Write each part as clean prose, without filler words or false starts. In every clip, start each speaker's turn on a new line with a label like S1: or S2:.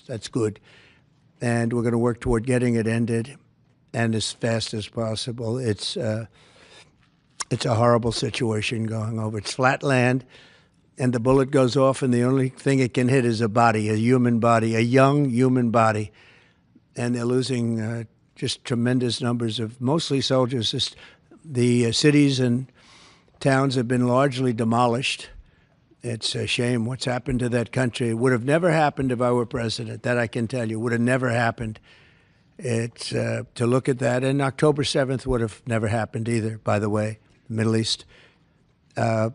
S1: That's good. And we're going to work toward getting it ended and as fast as possible. It's a horrible situation going over. It's flat land, and the bullet goes off, and the only thing it can hit is a body, a human body, a young human body. And they're losing just tremendous numbers of mostly soldiers. The cities and towns have been largely demolished. It's a shame what's happened to that country. It would have never happened if I were president. That I can tell you. Would have never happened. It's to look at that. And October 7th would have never happened either, by the way, the Middle East. But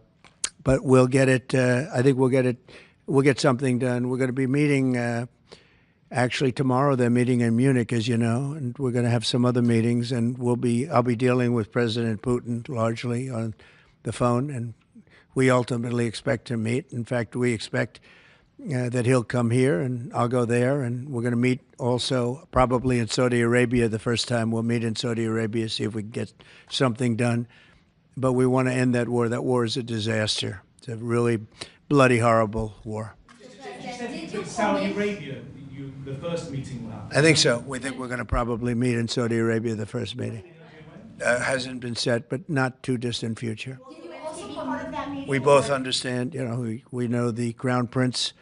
S1: we'll get it. I think we'll get it. We'll get something done. We're going to be meeting actually tomorrow. They're meeting in Munich, as you know, and we're going to have some other meetings. And I'll be dealing with President Putin largely on the phone, and we ultimately expect to meet. In fact, we expect that he'll come here and I'll go there. And we're going to meet also probably in Saudi Arabia the first time. We'll meet in Saudi Arabia, see if we can get something done. But we want to end that war. That war is a disaster. It's a really bloody, horrible war.
S2: You said with Saudi Arabia, the first meeting will happen.
S1: I think so. We think we're going to probably meet in Saudi Arabia the first meeting. Hasn't been set, but not too distant future. We both understand, we know the Crown Prince,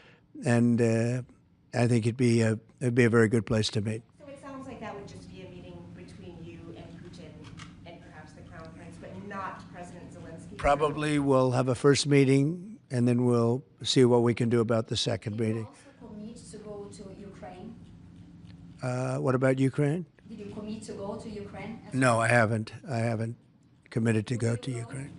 S1: and I think it'd be a very good place to meet.
S3: So it sounds like that would just be a meeting between you and Putin and perhaps the Crown Prince, but not President Zelensky?
S1: Probably we'll have a first meeting, and then we'll see what we can do about the second meeting.
S4: Did you also commit to go to Ukraine?
S1: What about Ukraine?
S4: Did you commit to go to Ukraine?
S1: No, I haven't. I haven't committed to go to Ukraine.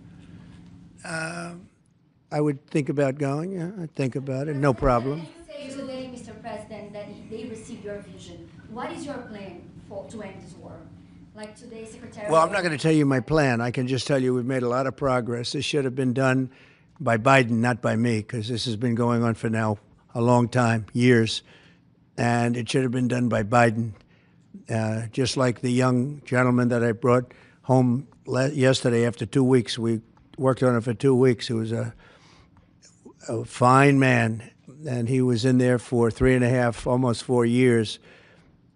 S1: I would think about going. Yeah, I'd think about it. No problem.
S4: You say today, Mr. President, that they received your vision. What is your plan to end this war? Like today, Secretary.
S1: Well, I'm not going to tell you my plan. I can just tell you we've made a lot of progress. This should have been done by Biden, not by me, because this has been going on for now a long time, years. And it should have been done by Biden. Just like the young gentleman that I brought home yesterday after 2 weeks. We worked on it for 2 weeks. He was a fine man, and he was in there for 3.5, almost 4 years,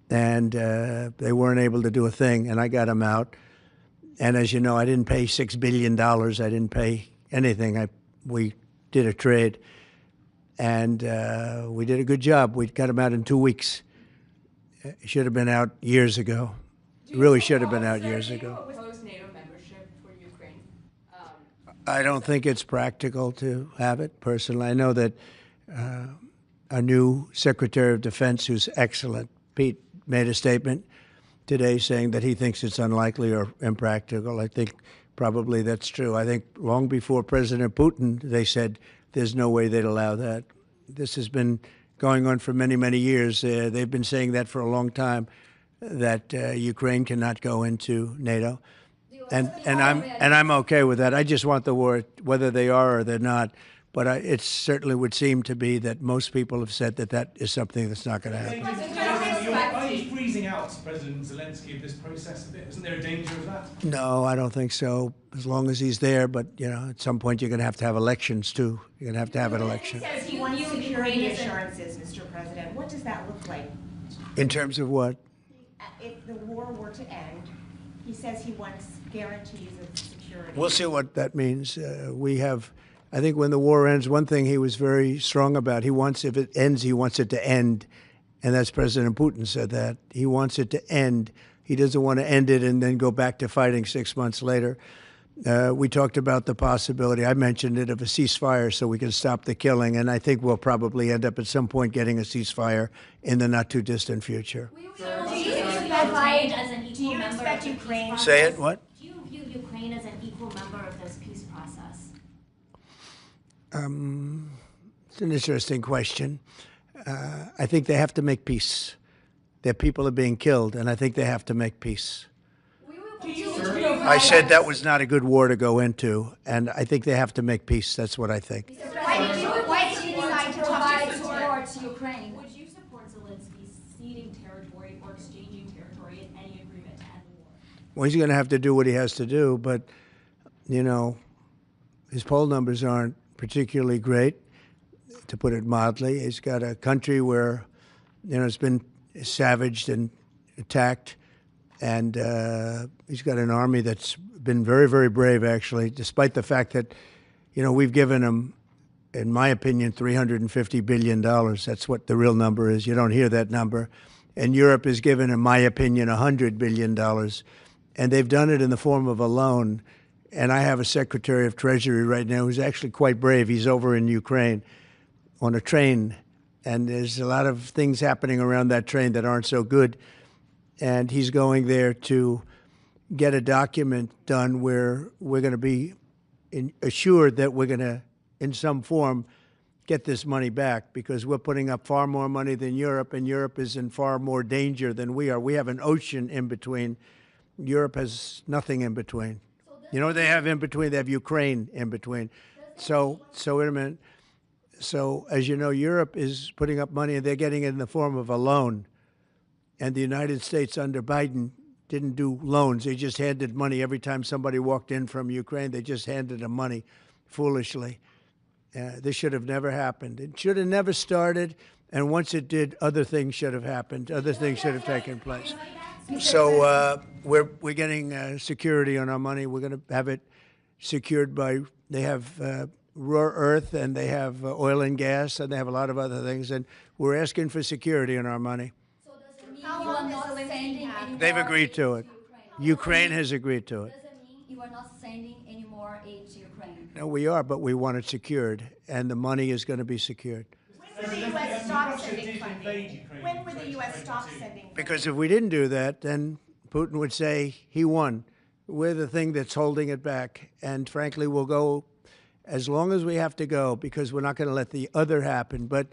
S1: and they weren't able to do a thing, and I got him out. And as you know, I didn't pay $6 billion. I didn't pay anything. We did a trade, and we did a good job. We got him out in 2 weeks. It should have been out years ago. It really should have been out years ago.
S5: NATO membership for Ukraine?
S1: I don't think it's practical to have it, personally. I know that our new Secretary of Defense, who's excellent, Pete, made a statement today saying that he thinks it's unlikely or impractical. I think probably that's true. I think long before President Putin, they said there's no way they'd allow that. This has been going on for many, many years. They've been saying that for a long time, that Ukraine cannot go into NATO. And I'm okay with that. I just want the war, whether they are or they're not. But it certainly would seem to be that most people have said that that is something that's not going to happen.
S2: Are you freezing out President Zelensky of this process a bit? Isn't there a danger of that?
S1: No, I don't think so. As long as he's there, but at some point you're going to have elections too. You're going to have an election.
S3: He says he wants security assurances, Mr. President. What does that look like?
S1: In terms of what?
S3: If the war were to end, he says he wants guarantees of security.
S1: We'll see what that means. I think when the war ends, one thing he was very strong about, if it ends, he wants it to end. And that's President Putin said that. He wants it to end. He doesn't want to end it and then go back to fighting 6 months later. We talked about the possibility, I mentioned it, of a ceasefire so we can stop the killing. And I think we'll probably end up at some point getting a ceasefire in the not too distant future.
S4: Do you expect Ukraine?
S1: Say it, what?
S4: Do you view Ukraine as an equal member of this peace process?
S1: It's an interesting question. I think they have to make peace. Their people are being killed, and I think they have to make peace. I said that was not a good war to go into, and I think they have to make peace. That's what I think.
S4: Why did you decide to provide support to Ukraine?
S5: Would you support Zelensky ceding territory or exchanging territory in any agreement to end the war?
S1: Well, he's going to have to do what he has to do, but, his poll numbers aren't particularly great, to put it mildly. He's got a country where has been savaged and attacked, and he's got an army that's been very, very brave, actually, despite the fact that, we've given him, in my opinion, $350 billion. That's what the real number is. You don't hear that number. And Europe has given, in my opinion, $100 billion. And they've done it in the form of a loan. And I have a Secretary of Treasury right now who's actually quite brave. He's over in Ukraine on a train. And there's a lot of things happening around that train that aren't so good. And he's going there to get a document done where we're going to be assured that we're going to, in some form, get this money back, because we're putting up far more money than Europe, and Europe is in far more danger than we are. We have an ocean in between. Europe has nothing in between. You know what they have in between? They have Ukraine in between. So wait a minute. So, as you know, Europe is putting up money, and they're getting it in the form of a loan. And the United States under Biden didn't do loans. They just handed money every time somebody walked in from Ukraine. They just handed them money foolishly. This should have never happened. It should have never started. And once it did, other things should have happened. Other things should have taken place. So we're getting security on our money. We're going to have it secured by, they have rare earth, and they have oil and gas, and they have a lot of other things. And we're asking for security on our money.
S4: So does it mean you are not sending any more
S1: They've agreed
S4: aid
S1: to it. Ukraine has agreed to it.
S4: Does it mean you are not sending any more aid to Ukraine?
S1: No, we are, but we want it secured, and the money is going to be secured.
S3: When would the U.S. stop sending funding? When would the U.S. stop sending funding?
S1: Because if we didn't do that, then Putin would say he won. We're the thing that's holding it back. And frankly, we'll go as long as we have to go, because we're not going to let the other happen. But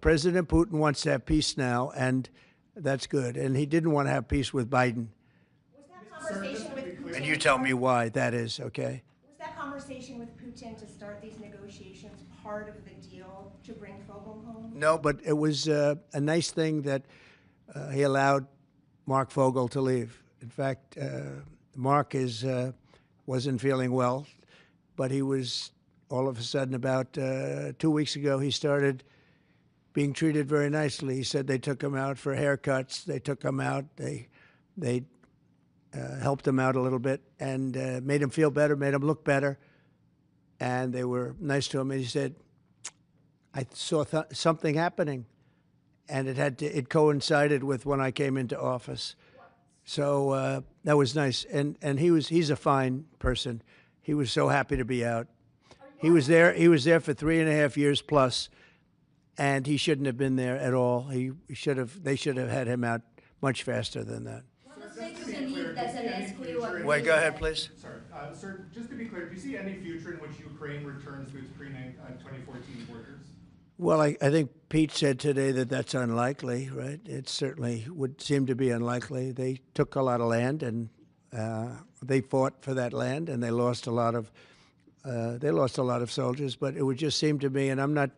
S1: President Putin wants to have peace now, and that's good. And he didn't want to have peace with Biden.
S3: Was that conversation with Putin?
S1: And you tell me why that is, okay?
S3: Was that conversation with Putin to start these negotiations part of the deal to bring Fogel home?
S1: No, but it was a nice thing that he allowed Mark Fogel to leave. In fact, Mark wasn't feeling well, but he was, all of a sudden, about 2 weeks ago, he started being treated very nicely. He said they took him out for haircuts. They took him out. They helped him out a little bit and made him feel better, made him look better. And they were nice to him. And he said, I saw something happening. And it coincided with when I came into office. So that was nice. And he's a fine person. He was so happy to be out. He was there for 3.5 years plus, and he shouldn't have been there at all. They should have had him out much faster than that. Wait, go ahead, please.
S6: Sorry, sir, just to be clear, do you see any future in which Ukraine returns to its pre-2014 borders?
S1: Well, I think Pete said today that that's unlikely, right? It certainly would seem to be unlikely. They took a lot of land, and they fought for that land, and they lost a lot of soldiers. But it would just seem to me, and I'm not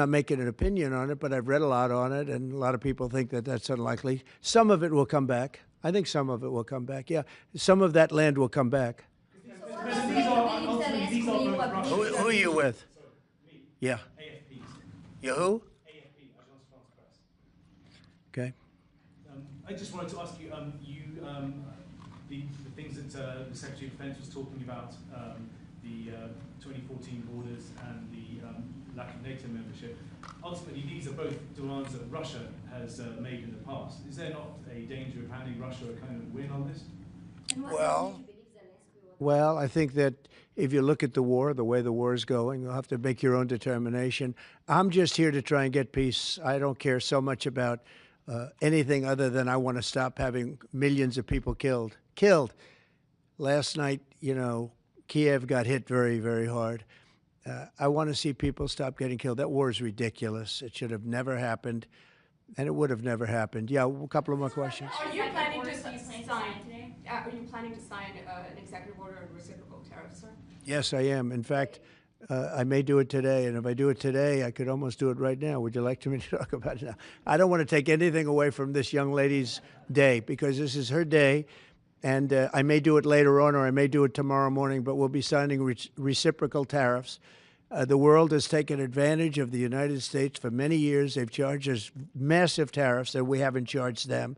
S1: making an opinion on it, but I've read a lot on it, and a lot of people think that that's unlikely. Some of it will come back. I think some of it will come back. Yeah, some of that land will come back. Who are you with? Yeah. You who?
S2: AFP, Agence France Presse.
S1: Okay.
S2: I just wanted to ask you, the things that the Secretary of Defense was talking about, the 2014 borders and the lack of NATO membership. Ultimately, these are both demands that Russia has made in the past. Is there not a danger of handing Russia a kind of win on this?
S1: Well, I think that if you look at the war, the way the war is going, you'll have to make your own determination. I'm just here to try and get peace. I don't care so much about anything other than I want to stop having millions of people killed. Last night, Kiev got hit very, very hard. I want to see people stop getting killed. That war is ridiculous. It should have never happened, and it would have never happened. Yeah, a couple of more questions.
S7: Are you planning to sign an executive order on reciprocal tariffs, sir?
S1: Yes, I am. In fact, I may do it today, and if I do it today, I could almost do it right now. Would you like me to talk about it now? I don't want to take anything away from this young lady's day, because this is her day, and I may do it later on, or I may do it tomorrow morning, but we'll be signing reciprocal tariffs. The world has taken advantage of the United States for many years. They've charged us massive tariffs that we haven't charged them.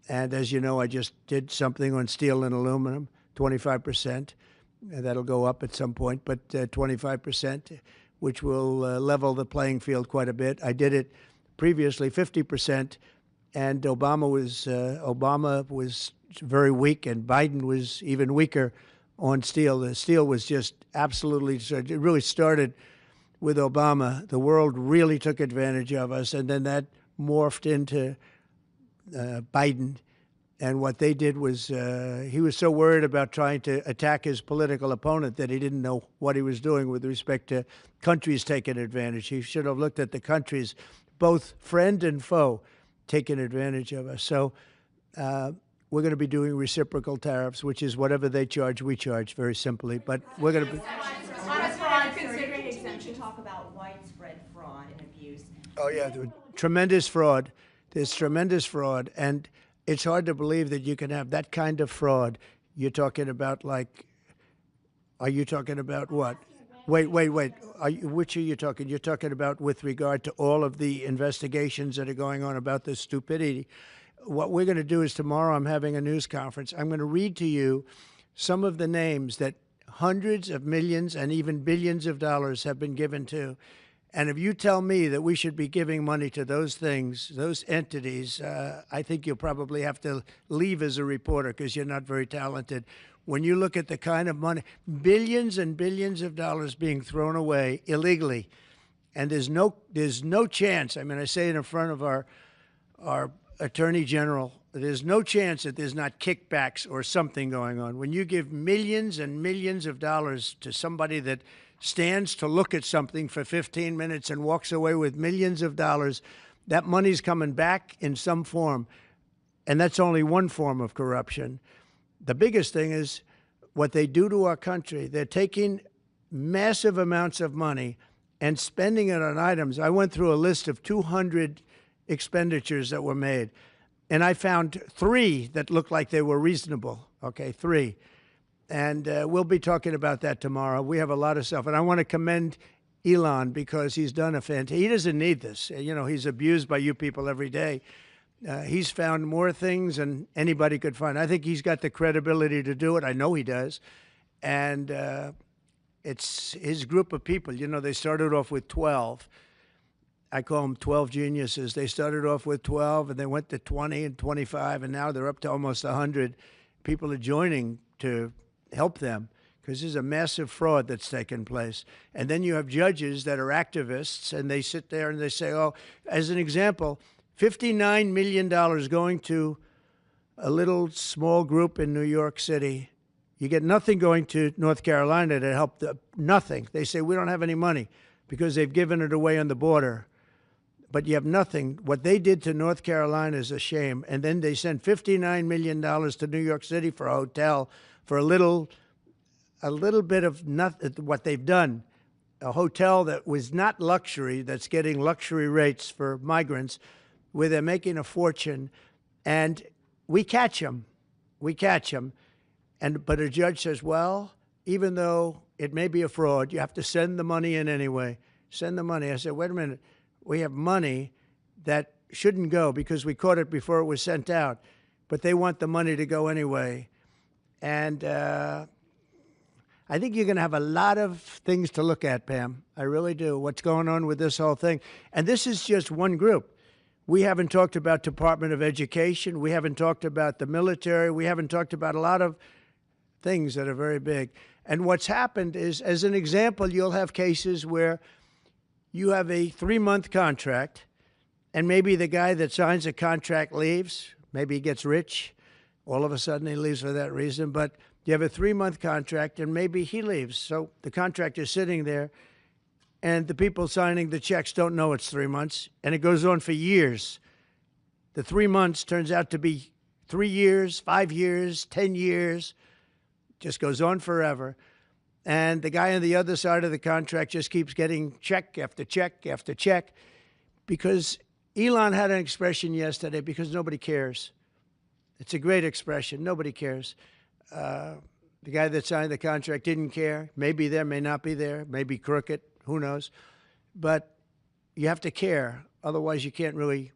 S1: And as you know, I just did something on steel and aluminum, 25%. That'll go up at some point, but 25%, which will level the playing field quite a bit. I did it previously 50%, and Obama was very weak, and Biden was even weaker on steel. The steel was just absolutely, it really started with Obama. The world really took advantage of us, and then that morphed into Biden. And what they did was he was so worried about trying to attack his political opponent that he didn't know what he was doing with respect to countries taking advantage. He should have looked at the countries, both friend and foe, taking advantage of us. So we're going to be doing reciprocal tariffs, which is whatever they charge, we charge, very simply. But we're going to be...
S3: Considering exemption, talk about widespread fraud and abuse.
S1: Oh, yeah, tremendous fraud. There's tremendous fraud. And it's hard to believe that you can have that kind of fraud. You're talking about, like, are you talking about what? Wait. Which are you talking? You're talking about with regard to all of the investigations that are going on about this stupidity. What we're going to do is tomorrow I'm having a news conference. I'm going to read to you some of the names that hundreds of millions and even billions of dollars have been given to. And if you tell me that we should be giving money to those things, those entities, I think you'll probably have to leave as a reporter because you're not very talented. When you look at the kind of money, billions and billions of dollars being thrown away illegally, and there's no chance. I mean, I say it in front of our Attorney General. There's no chance that there's not kickbacks or something going on. When you give millions and millions of dollars to somebody that stands to look at something for 15 minutes and walks away with millions of dollars, that money's coming back in some form. And that's only one form of corruption. The biggest thing is what they do to our country. They're taking massive amounts of money and spending it on items. I went through a list of 200 expenditures that were made, and I found 3 that looked like they were reasonable. Okay, 3. And we'll be talking about that tomorrow. We have a lot of stuff. And I want to commend Elon because he's done a fantastic. He doesn't need this. You know, he's abused by you people every day. He's found more things than anybody could find. I think he's got the credibility to do it. I know he does. And it's his group of people. You know, they started off with 12. I call them 12 geniuses. They started off with 12, and they went to 20 and 25, and now they're up to almost 100. People are joining to help them because there's a massive fraud that's taken place. And then you have judges that are activists, and they sit there and they say, oh, as an example, $59 million going to a little small group in New York City. You get nothing going to North Carolina to help nothing. They say, we don't have any money because they've given it away on the border. But you have nothing. What they did to North Carolina is a shame. And then they sent $59 million to New York City for a hotel for a little bit of nothing. What they've done, a hotel that was not luxury, that's getting luxury rates for migrants, where they're making a fortune, and we catch them. But a judge says, well, even though it may be a fraud, you have to send the money in anyway. Send the money. I said, wait a minute. We have money that shouldn't go because we caught it before it was sent out, but they want the money to go anyway. And I think you're going to have a lot of things to look at, Pam. I really do. What's going on with this whole thing? And this is just one group. We haven't talked about Department of Education. We haven't talked about the military. We haven't talked about a lot of things that are very big. And what's happened is, as an example, you'll have cases where you have a 3-month contract, and maybe the guy that signs the contract leaves. Maybe he gets rich. All of a sudden he leaves for that reason. But you have a 3-month contract, and maybe he leaves. So the contract is sitting there, and the people signing the checks don't know it's 3 months, and it goes on for years. The 3 months turns out to be 3 years, 5 years, 10 years. Just goes on forever. And the guy on the other side of the contract just keeps getting check after check after check because Elon had an expression yesterday, because nobody cares. It's a great expression. Nobody cares. The guy that signed the contract didn't care. Maybe there, may not be there, maybe crooked. Who knows? But you have to care. Otherwise, you can't really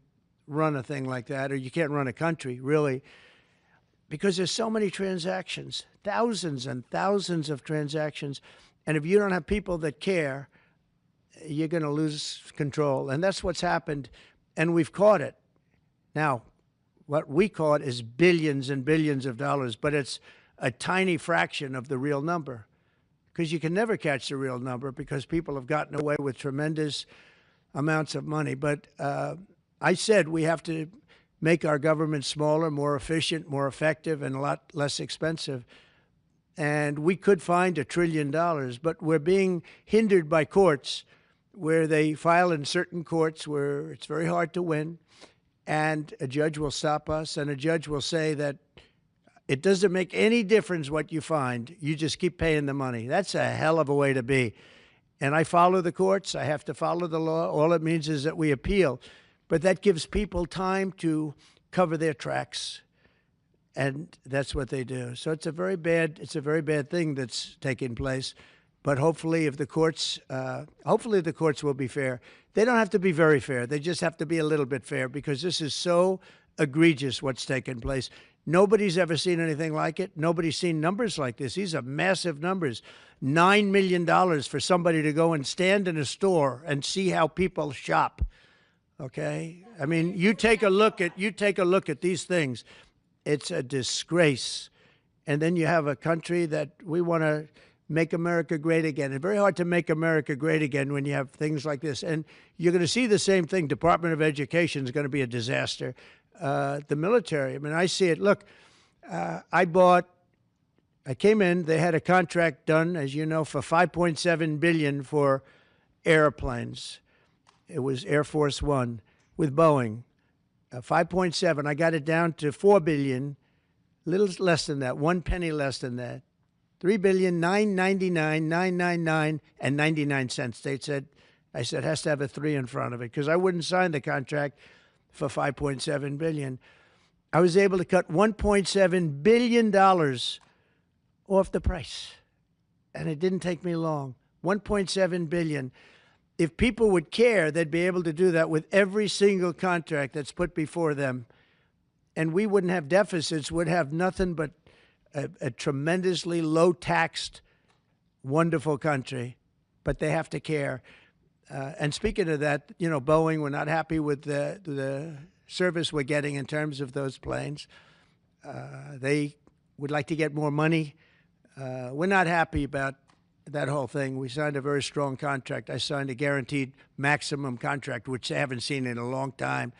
S1: run a thing like that, or you can't run a country, really, because there's so many transactions, thousands and thousands of transactions. And if you don't have people that care, you're going to lose control. And that's what's happened. And we've caught it. Now, what we caught is billions and billions of dollars, but it's a tiny fraction of the real number, because you can never catch the real number because people have gotten away with tremendous amounts of money. But I said we have to make our government smaller, more efficient, more effective, and a lot less expensive. And we could find $1 trillion, but we're being hindered by courts where they file in certain courts where it's very hard to win, and a judge will stop us, and a judge will say that it doesn't make any difference what you find. You just keep paying the money. That's a hell of a way to be. And I follow the courts. I have to follow the law. All it means is that we appeal. But that gives people time to cover their tracks. And that's what they do. So it's a very bad thing that's taking place. But hopefully, if the courts, hopefully the courts will be fair. They don't have to be very fair. They just have to be a little bit fair, because this is so egregious what's taking place. Nobody's ever seen anything like it. Nobody's seen numbers like this. These are massive numbers. $9 million for somebody to go and stand in a store and see how people shop. Okay? I mean, you take a look at these things. It's a disgrace. And then you have a country that we want to make America great again. It's very hard to make America great again when you have things like this. And you're going to see the same thing. Department of Education is going to be a disaster. The military, I mean, I see it. Look, I came in, they had a contract done, as you know, for $5.7 billion for airplanes. It was Air Force One with Boeing. 5.7, I got it down to $4 billion, little less than that, 1 penny less than that. $3,999,999 and 99 cents. I said, it has to have a 3 in front of it, because I wouldn't sign the contract for $5.7 billion. I was able to cut $1.7 billion off the price, and it didn't take me long. $1.7 billion. If people would care, they'd be able to do that with every single contract that's put before them, and we wouldn't have deficits. We'd have nothing but a tremendously low-taxed, wonderful country. But they have to care. And speaking of that, you know, Boeing, we're not happy with the service we're getting in terms of those planes. They would like to get more money. We're not happy about that whole thing. We signed a very strong contract. I signed a guaranteed maximum contract, which they haven't seen in a long time.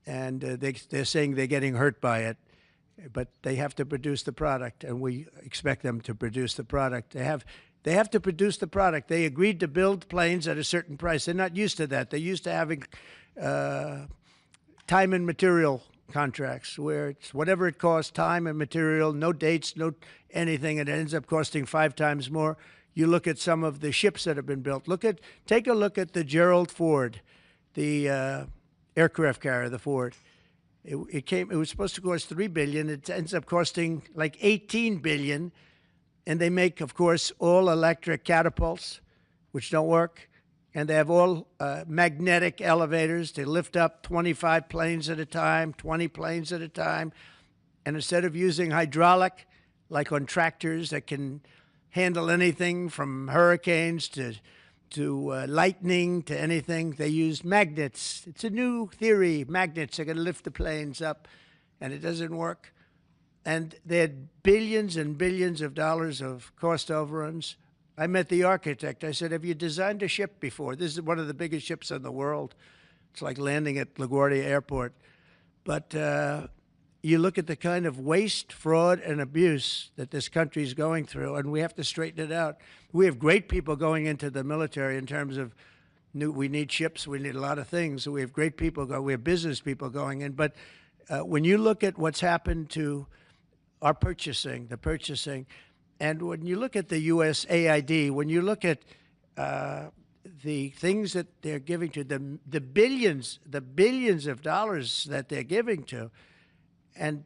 S1: And they're saying they're getting hurt by it. But they have to produce the product, and we expect them to produce the product. They have to produce the product. They agreed to build planes at a certain price. They're not used to that. They're used to having time and material contracts, where it's whatever it costs, time and material, no dates, no anything, and it ends up costing 5 times more. You look at some of the ships that have been built. Take a look at the Gerald Ford, the aircraft carrier, the Ford. It was supposed to cost $3 billion. It ends up costing like $18 billion. And they make, of course, all electric catapults, which don't work. And they have all magnetic elevators to lift up 25 planes at a time, 20 planes at a time. And instead of using hydraulic, like on tractors that can handle anything from hurricanes to lightning to anything, they use magnets. It's a new theory. Magnets are going to lift the planes up, and it doesn't work. And they had billions and billions of dollars of cost overruns. I met the architect. I said, have you designed a ship before? This is one of the biggest ships in the world. It's like landing at LaGuardia Airport. But you look at the kind of waste, fraud, and abuse that this country is going through, and we have to straighten it out. We have great people going into the military in terms of we need ships, we need a lot of things. We have great people we have business people going in. But when you look at what's happened to our purchasing, and when you look at the USAID, when you look at the things that they're giving to them, the billions of dollars that they're giving to, and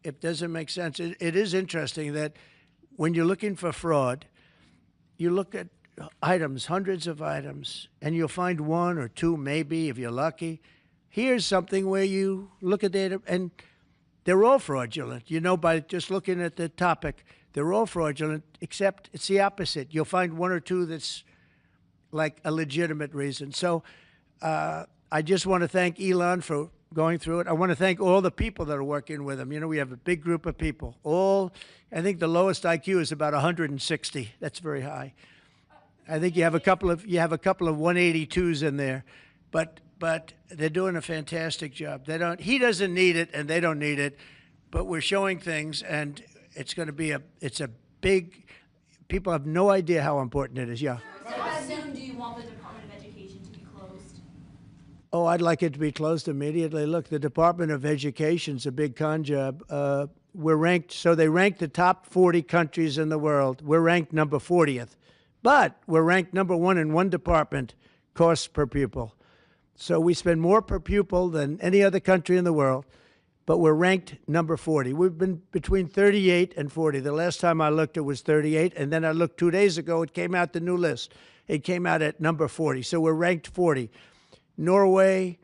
S1: it doesn't make sense. It is interesting that when you're looking for fraud, you look at items, hundreds of items, and you'll find one or two, maybe, if you're lucky. Here's something where you look at data, and they're all fraudulent. You know, by just looking at the topic, they're all fraudulent, except it's the opposite. You'll find one or two that's like a legitimate reason. So I just want to thank Elon for going through it. I want to thank all the people that are working with him. You know, we have a big group of people. I think the lowest IQ is about 160. That's very high. I think you have a couple of 182s in there, but they're doing a fantastic job. He doesn't need it, and they don't need it, but we're showing things, and it's going to be it's a big. People have no idea how important it is. Yeah.
S5: How soon do you want the Department of Education to be closed?
S1: Oh, I'd like it to be closed immediately. Look, the Department of Education's a big con job. We're ranked, so they rank the top 40 countries in the world. We're ranked number 40th, but we're ranked number 1 in one department, costs per pupil. So we spend more per pupil than any other country in the world, but we're ranked number 40. We've been between 38 and 40. The last time I looked, it was 38, and then I looked 2 days ago, it came out the new list. It came out at number 40, so we're ranked 40. Norway,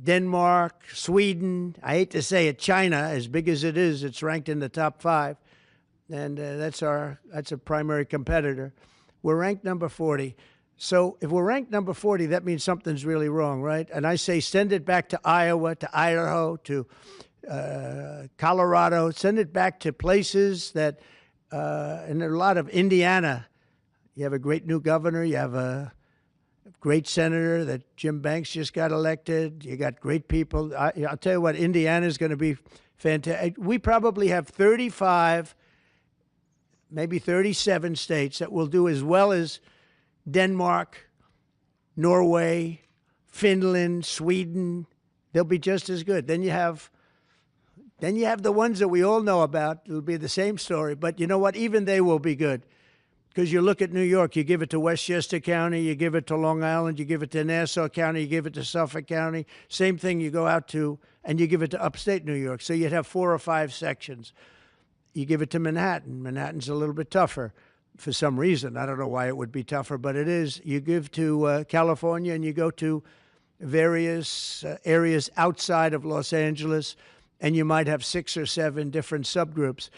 S1: Denmark, Sweden, I hate to say it, China, as big as it is, it's ranked in the top 5, and that's a primary competitor. We're ranked number 40. So if we're ranked number 40, that means something's really wrong, right? And I say send it back to Iowa, to Idaho, to Colorado. Send it back to places that, and a lot of Indiana. You have a great new governor. You have a great senator that Jim Banks just got elected. You got great people. I'll tell you what, Indiana is going to be fantastic. We probably have 35, maybe 37 states that will do as well as Denmark, Norway, Finland, Sweden. They'll be just as good. Then you have the ones that we all know about. It'll be the same story. But you know what? Even they will be good. Because you look at New York, you give it to Westchester County, you give it to Long Island, you give it to Nassau County, you give it to Suffolk County. Same thing, you go out to, and you give it to upstate New York. So you'd have 4 or 5 sections. You give it to Manhattan. Manhattan's a little bit tougher for some reason. I don't know why it would be tougher, but it is. You give to California, and you go to various areas outside of Los Angeles, and you might have 6 or 7 different subgroups.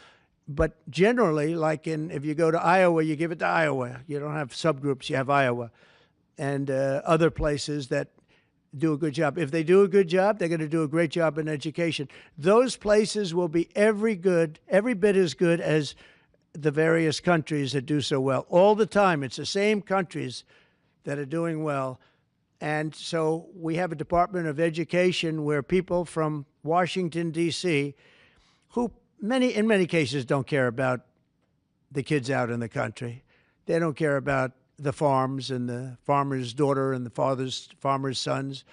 S1: But generally, like if you go to Iowa, you give it to Iowa. You don't have subgroups, you have Iowa. And other places that do a good job. If they do a good job, they're going to do a great job in education. Those places will be every bit as good as the various countries that do so well. All the time, it's the same countries that are doing well. And so we have a Department of Education where people from Washington, D.C., who in many cases don't care about the kids out in the country. They don't care about the farms and the farmer's daughter and the farmer's sons.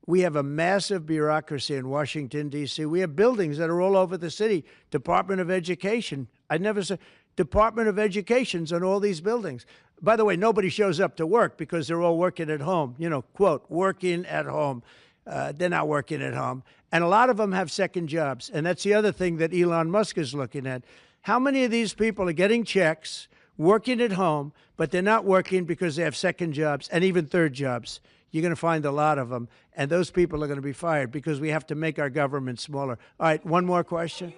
S1: We have a massive bureaucracy in Washington, D.C. We have buildings that are all over the city. Department of Education. I never said Department of Education's on all these buildings. By the way, nobody shows up to work because they're all working at home. You know, quote, working at home. They're not working at home. And a lot of them have second jobs. And that's the other thing that Elon Musk is looking at. How many of these people are getting checks, working at home, but they're not working because they have second jobs and even third jobs? You're going to find a lot of them. And those people are going to be fired because we have to make our government smaller. All right, one more question.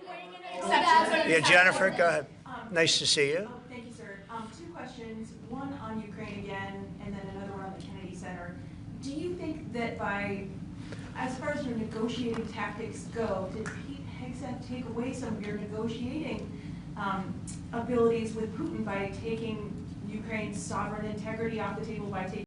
S1: Yeah, Jennifer, go ahead. Nice to see you.
S8: Thank you, sir. 2 questions, one on Ukraine again, and then another one on the Kennedy Center. Do you think that as far as your negotiating tactics go, did Pete Hegseth take away some of your negotiating abilities with Putin by taking Ukraine's sovereign integrity off the table, by taking